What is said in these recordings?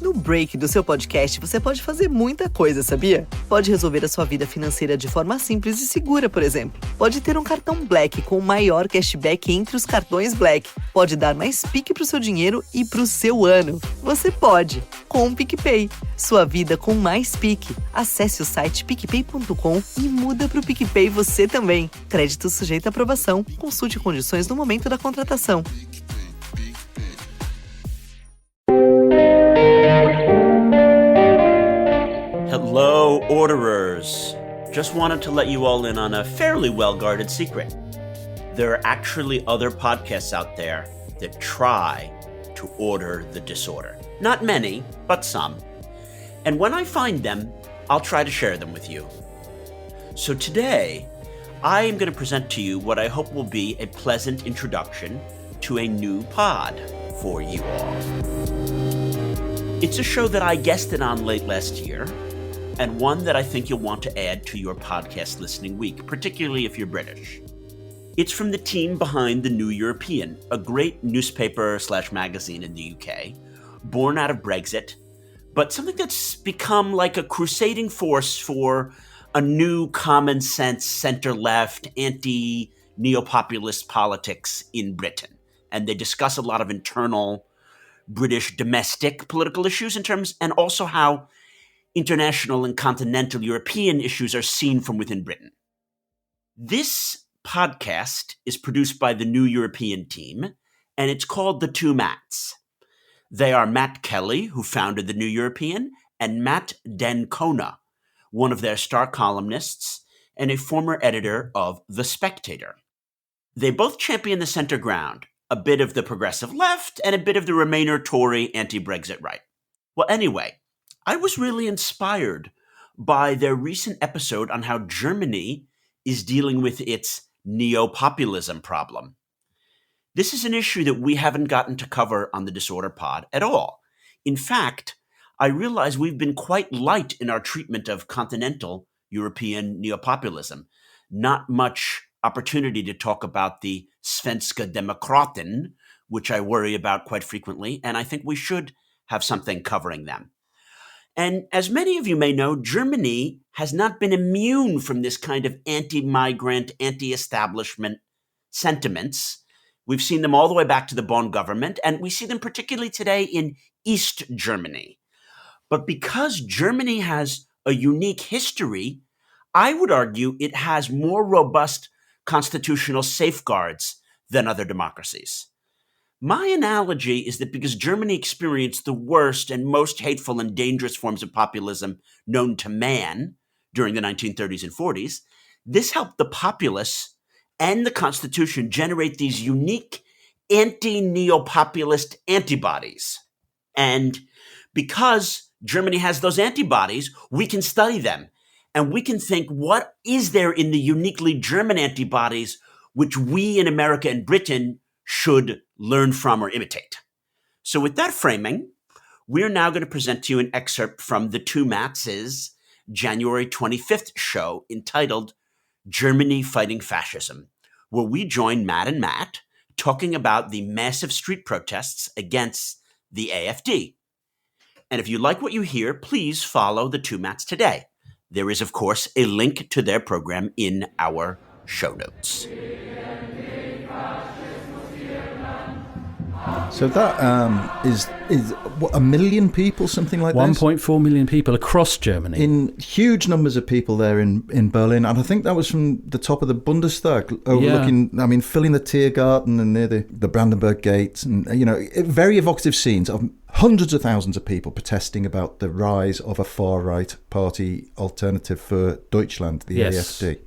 No break do seu podcast, você pode fazer muita coisa, sabia? Pode resolver a sua vida financeira de forma simples e segura, por exemplo. Pode ter um cartão Black com o maior cashback entre os cartões Black. Pode dar mais pique pro seu dinheiro e pro seu ano. Você pode, com o PicPay. Sua vida com mais pique. Acesse o site picpay.com e muda pro PicPay você também. Crédito sujeito à aprovação. Consulte condições no momento da contratação. Hello, orderers. Just wanted to let you all in on a fairly well-guarded secret. There are actually other podcasts out there that try to order the disorder. Not many, but some. And when I find them, I'll try to share them with you. So today, I am going to present to you what I hope will be a pleasant introduction to a new pod for you all. It's a show that I guested on late last year, and one that I think you'll want to add to your podcast listening week, particularly if you're British. It's from the team behind The New European, a great newspaper/magazine in the UK, born out of Brexit, but something that's become like a crusading force for a new common sense center-left anti-neopopulist politics in Britain. And they discuss a lot of internal British domestic political issues and also how international and continental European issues are seen from within Britain. This podcast is produced by the New European team, and it's called The Two Matts. They are Matt Kelly, who founded the New European, and Matt D'Ancona, one of their star columnists and a former editor of The Spectator. They both champion the center ground, a bit of the progressive left and a bit of the Remainer Tory anti-Brexit right. Well, anyway, I was really inspired by their recent episode on how Germany is dealing with its neopopulism problem. This is an issue that we haven't gotten to cover on the Disorder Pod at all. In fact, I realize we've been quite light in our treatment of continental European neopopulism. Not much opportunity to talk about the Svenska Demokraten, which I worry about quite frequently, and I think we should have something covering them. And as many of you may know, Germany has not been immune from this kind of anti-migrant, anti-establishment sentiments. We've seen them all the way back to the Bonn government, and we see them particularly today in East Germany. But because Germany has a unique history, I would argue it has more robust constitutional safeguards than other democracies. My analogy is that because Germany experienced the worst and most hateful and dangerous forms of populism known to man during the 1930s and 40s, this helped the populace and the Constitution generate these unique anti-neopopulist antibodies. And because Germany has those antibodies, we can study them. And we can think, what is there in the uniquely German antibodies which we in America and Britain should learn from or imitate? So with that framing, we're now going to present to you an excerpt from The Two Matts' January 25th show entitled Germany Fighting Fascism, where we join Matt and Matt talking about the massive street protests against the AfD. And if you like what you hear, please follow The Two Matts today. There is, of course, a link to their program in our show notes. So that is what, 1 million people, something like that? 1.4 million people across Germany. In huge numbers of people there in Berlin. And I think that was from the top of the Bundestag, overlooking, I mean, filling the Tiergarten and near the Brandenburg Gate. And, you know, very evocative scenes of hundreds of thousands of people protesting about the rise of a far-right party alternative for Deutschland, the AfD.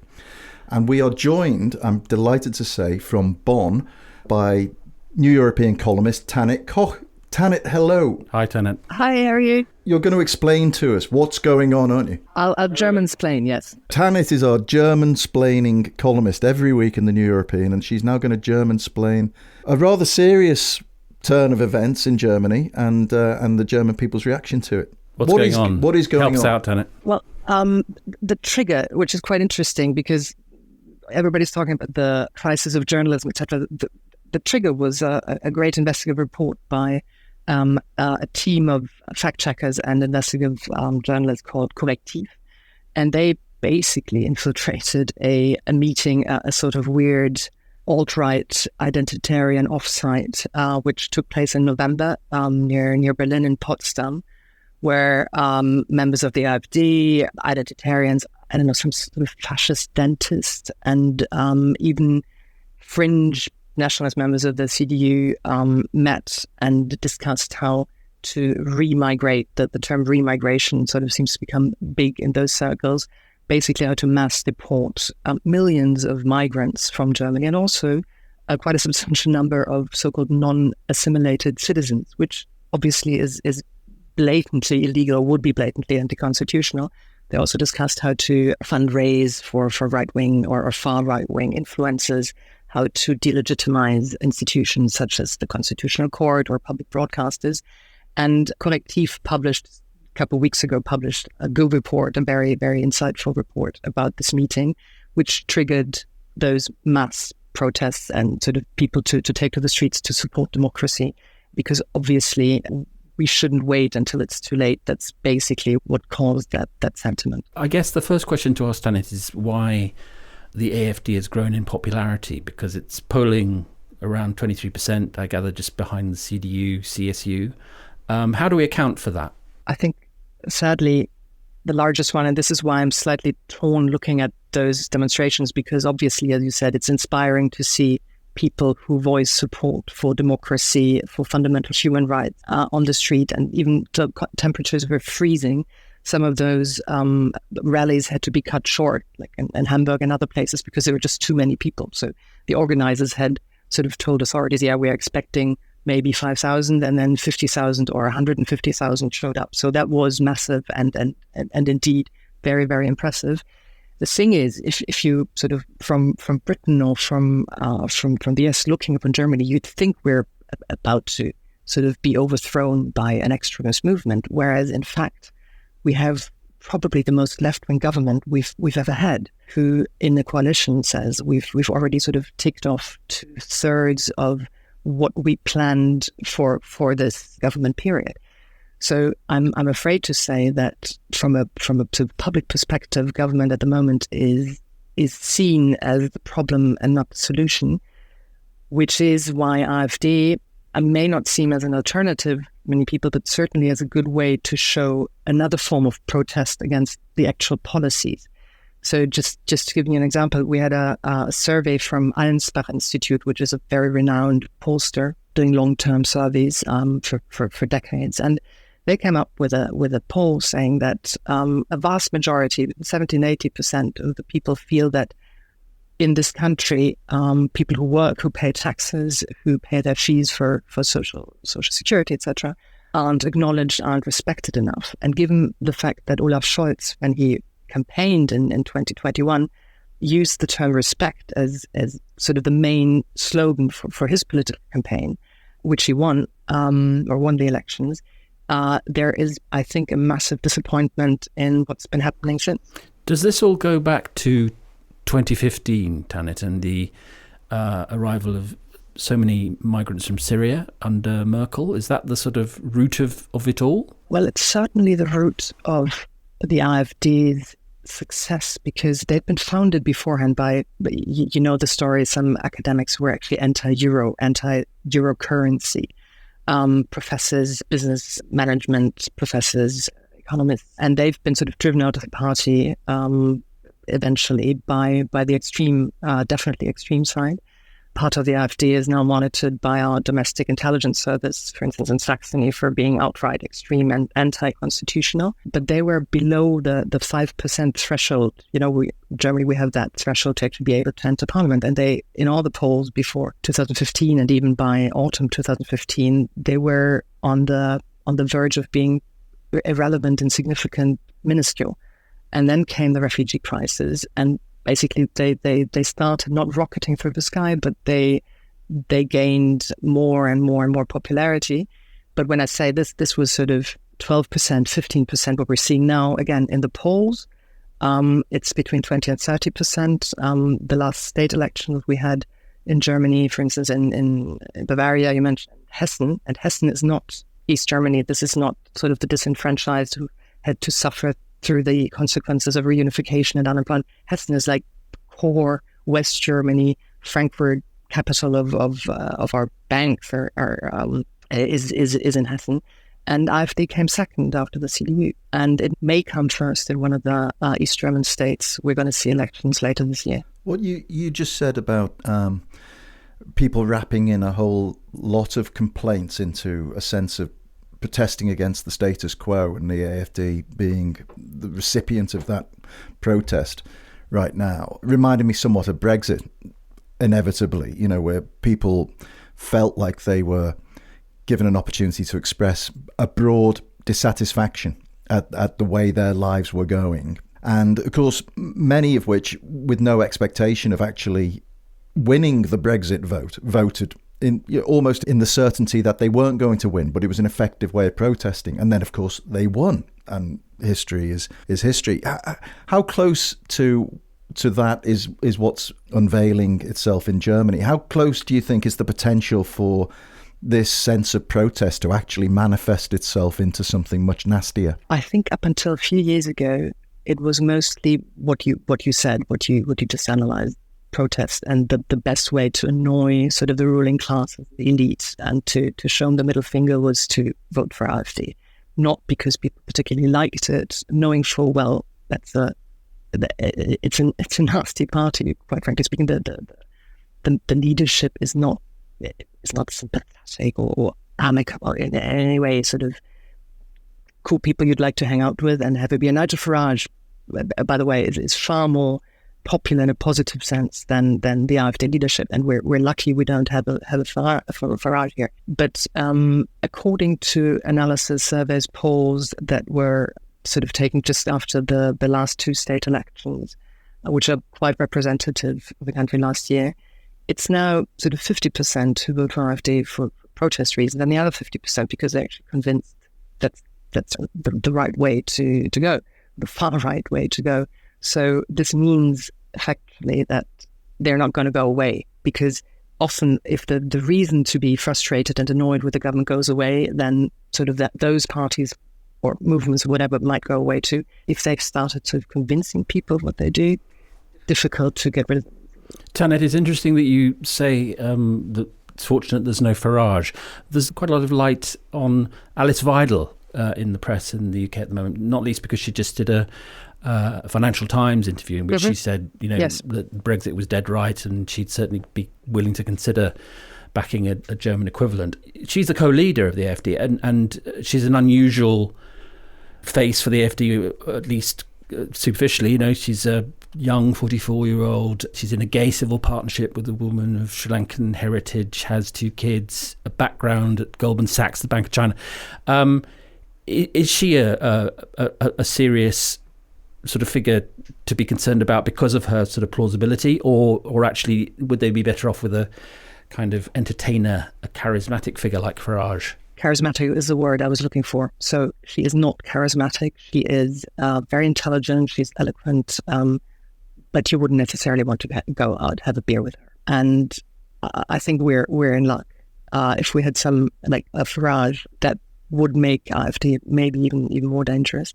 And we are joined, I'm delighted to say, from Bonn by New European columnist Tanit Koch. Tanit, hello. Hi, Tanit. Hi, how are you? You're going to explain to us what's going on, aren't you? I'll German-splain, yes. Tanit is our German-splaining columnist every week in the New European, and she's now going to German-splain a rather serious turn of events in Germany and the German people's reaction to it. What is going on? Help us out, Tanit. Well, the trigger, which is quite interesting because everybody's talking about the crisis of journalism, etc. The trigger was a great investigative report by a team of fact checkers and investigative journalists called Correctiv, and they basically infiltrated a meeting, a sort of weird alt-right identitarian offsite, which took place in November near Berlin in Potsdam, where members of the AfD, identitarians, I don't know, some sort of fascist dentist, and even fringe nationalist members of the CDU met and discussed how to remigrate. The term remigration sort of seems to become big in those circles. Basically, how to mass deport millions of migrants from Germany, and also quite a substantial number of so-called non-assimilated citizens, which obviously is blatantly illegal, or would be blatantly anti-constitutional. They also discussed how to fundraise for right-wing or far right-wing influencers, how to delegitimize institutions such as the Constitutional Court or public broadcasters. And Correctiv published a couple of weeks ago a good report, a very, very insightful report about this meeting, which triggered those mass protests and sort of people to take to the streets to support democracy, because obviously we shouldn't wait until it's too late. That's basically what caused that sentiment. I guess the first question to ask, Tanit, is why the AfD has grown in popularity, because it's polling around 23%, I gather, just behind the CDU, CSU. How do we account for that? I think, sadly, the largest one, and this is why I'm slightly torn looking at those demonstrations, because obviously, as you said, it's inspiring to see people who voice support for democracy, for fundamental human rights on the street, and even the temperatures were freezing. Some of those rallies had to be cut short, like in Hamburg and other places, because there were just too many people. So the organizers had sort of told authorities, yeah, we're expecting maybe 5,000, and then 50,000 or 150,000 showed up. So that was massive and indeed very, very impressive. The thing is, if you sort of from Britain or from the US looking upon Germany, you'd think we're about to sort of be overthrown by an extremist movement, whereas in fact we have probably the most left-wing government we've ever had, who in the coalition says we've already sort of ticked off 2/3 of what we planned for this government period. So I'm afraid to say that from a sort of public perspective, government at the moment is seen as the problem and not the solution, which is why AfD may not seem as an alternative to many people, but certainly as a good way to show another form of protest against the actual policies. So just to give you an example, we had a survey from Allensbach Institute, which is a very renowned pollster doing long-term surveys for decades. And they came up with a poll saying that a vast majority, 70-80% of the people feel that in this country, people who work, who pay taxes, who pay their fees for social security, etc., aren't acknowledged, aren't respected enough. And given the fact that Olaf Scholz, when he campaigned in 2021, used the term respect as sort of the main slogan for his political campaign, which he won the elections, there is, I think, a massive disappointment in what's been happening since. Does this all go back to 2015, Tanit, and the arrival of so many migrants from Syria under Merkel? Is that the sort of root of it all? Well, it's certainly the root of the AfD's success, because they'd been founded beforehand by, you know the story, some academics were actually anti-euro currency, professors, business management professors, economists, and they've been sort of driven out of the party eventually by the extreme, definitely extreme side. Part of the AfD is now monitored by our domestic intelligence service, for instance, in Saxony, for being outright extreme and anti-constitutional. But they were below the 5% threshold. You know, Germany, we have that threshold to actually be able to enter parliament. And they, in all the polls before 2015 and even by autumn 2015, they were on the verge of being irrelevant, insignificant, minuscule. And then came the refugee crisis, and basically, they started not rocketing through the sky, but they gained more and more and more popularity. But when I say this was sort of 12%, 15%. What we're seeing now, again, in the polls, it's between 20 and 30%. The last state election we had in Germany, for instance, in Bavaria, you mentioned Hessen, and Hessen is not East Germany. This is not sort of the disenfranchised who had to suffer through the consequences of reunification and unemployment. Hessen is like core West Germany. Frankfurt, capital of our banks, is in Hessen. And AfD came second after the CDU. And it may come first in one of the East German states. We're going to see elections later this year. What you just said about people wrapping in a whole lot of complaints into a sense of protesting against the status quo, and the AfD being the recipient of that protest right now, reminded me somewhat of Brexit, inevitably, where people felt like they were given an opportunity to express a broad dissatisfaction at the way their lives were going. And of course, many of which, with no expectation of actually winning the Brexit vote, voted in almost in the certainty that they weren't going to win, but it was an effective way of protesting. And then, of course, they won. And history is history. How close to that is what's unveiling itself in Germany? How close do you think is the potential for this sense of protest to actually manifest itself into something much nastier? I think up until a few years ago, it was mostly what you said, what you just analysed, protest, and the best way to annoy sort of the ruling class, the elites, and to show them the middle finger was to vote for AfD, not because people particularly liked it, knowing full well it's a nasty party. Quite frankly speaking, the leadership is not sympathetic or amicable in any way. Sort of cool people you'd like to hang out with and have a beer. Nigel Farage, by the way, is far more popular in a positive sense than the AfD leadership, and we're lucky we don't have a Farage here. But according to analysis, surveys, polls that were sort of taken just after the last two state elections, which are quite representative of the country last year, it's now sort of 50% who vote for AfD for protest reasons, and the other 50% because they're actually convinced that's the right way to go, the far right way to go. So this means effectively that they're not going to go away, because often if the reason to be frustrated and annoyed with the government goes away, then sort of those parties or movements or whatever might go away too. If they've started sort of convincing people what they do, difficult to get rid of them. Tanit, it's interesting that you say that it's fortunate there's no Farage. There's quite a lot of light on Alice Weidel in the press in the UK at the moment, not least because she just did a Financial Times interview in which she said, yes, that Brexit was dead right, and she'd certainly be willing to consider backing a German equivalent. She's the co-leader of the AfD, and she's an unusual face for the AfD, at least superficially. She's a young 44-year-old. She's in a gay civil partnership with a woman of Sri Lankan heritage, has 2 kids, a background at Goldman Sachs, the Bank of China. Is she a serious sort of figure to be concerned about because of her sort of plausibility, or actually would they be better off with a kind of entertainer, a charismatic figure like Farage? Charismatic is the word I was looking for. So she is not charismatic. She is very intelligent. She's eloquent, but you wouldn't necessarily want to go out, have a beer with her. And I think we're in luck. If we had some like a Farage, that would make AfD maybe even more dangerous.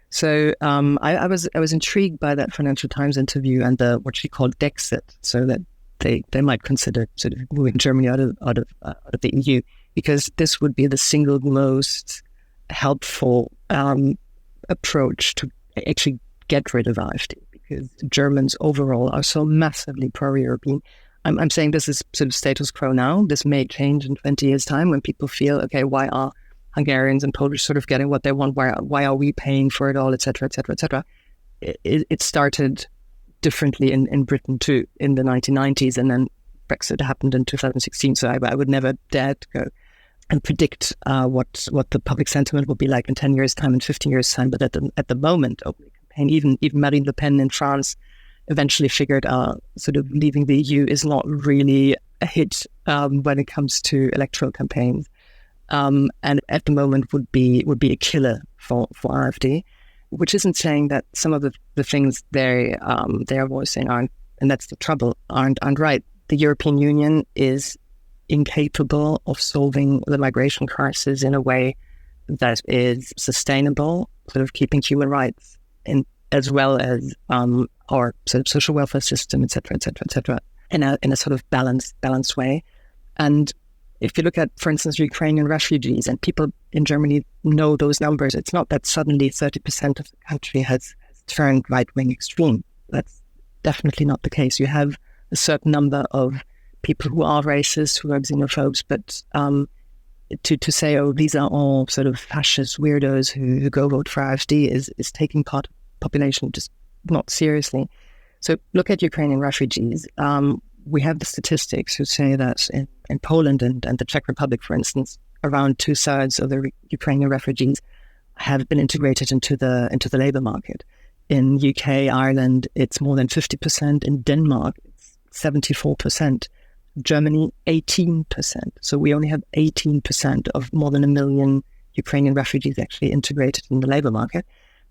So I was intrigued by that Financial Times interview and what she called Dexit, so that they might consider sort of moving Germany out of the EU, because this would be the single most helpful approach to actually get rid of AfD, because Germans overall are so massively pro-European. I'm saying this is sort of status quo now. This may change in 20 years' time when people feel, okay, why are Hungarians and Polish sort of getting what they want? Why are we paying for it all, et cetera, et cetera, et cetera? It started differently in Britain too in the 1990s, and then Brexit happened in 2016. So I would never dare to go and predict what the public sentiment will be like in 10 years' time, in 15 years' time. But at the moment, opening campaign, even Marine Le Pen in France eventually figured sort of leaving the EU is not really a hit when it comes to electoral campaigns. And at the moment would be a killer for AfD, which isn't saying that some of the things they are voicing aren't, and that's the trouble, aren't right. The European Union is incapable of solving the migration crisis in a way that is sustainable, sort of keeping human rights in, as well as our sort of social welfare system, et cetera, in a sort of balanced way. And if you look at, for instance, Ukrainian refugees, and people in Germany know those numbers, it's not that suddenly 30% of the country has turned right-wing extreme. That's definitely not the case. You have a certain number of people who are racist, who are xenophobes, but to say, oh, these are all sort of fascist weirdos who go vote for AfD is taking part of the population just not seriously. So look at Ukrainian refugees. We have the statistics who say that in Poland and the Czech Republic, for instance, around 2/3 of the Ukrainian refugees have been integrated into the labour market. In UK, Ireland, it's more than 50%. In Denmark, it's 74%. Germany, 18%. So we only have 18% of more than 1 million Ukrainian refugees actually integrated in the labour market.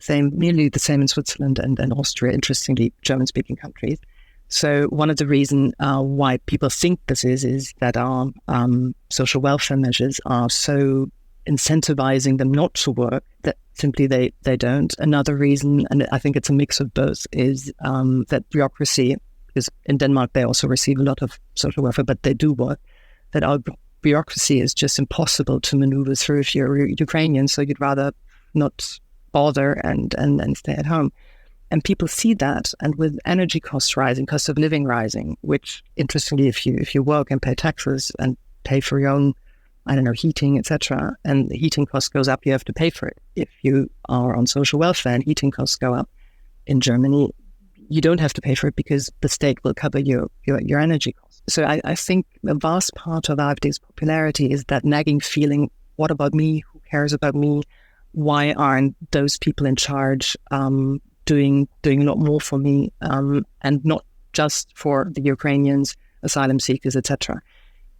Nearly the same in Switzerland and Austria, interestingly, German-speaking countries. So one of the reasons why people think this is that our social welfare measures are so incentivizing them not to work that simply they don't. Another reason, and I think it's a mix of both, is that bureaucracy, because in Denmark they also receive a lot of social welfare, but they do work, that our bureaucracy is just impossible to maneuver through if you're Ukrainian, so you'd rather not bother and stay at home. And people see that, and with energy costs rising, cost of living rising, which interestingly, if you work and pay taxes and pay for your own, heating, etc., and the heating cost goes up, you have to pay for it. If you are on social welfare and heating costs go up in Germany, you don't have to pay for it because the state will cover your energy costs. So I think a vast part of AfD's popularity is that nagging feeling, what about me? Who cares about me? Why aren't those people in charge doing a lot more for me, and not just for the Ukrainians, asylum seekers, etc.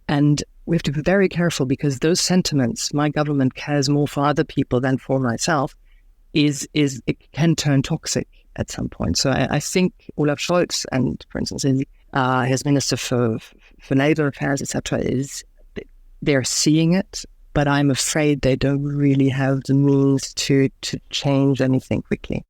And we have to be very careful, because those sentiments, my government cares more for other people than for myself, it can turn toxic at some point. So I think Olaf Scholz, and for instance his Minister for Labour Affairs, etc., they're seeing it, but I'm afraid they don't really have the means to change anything quickly.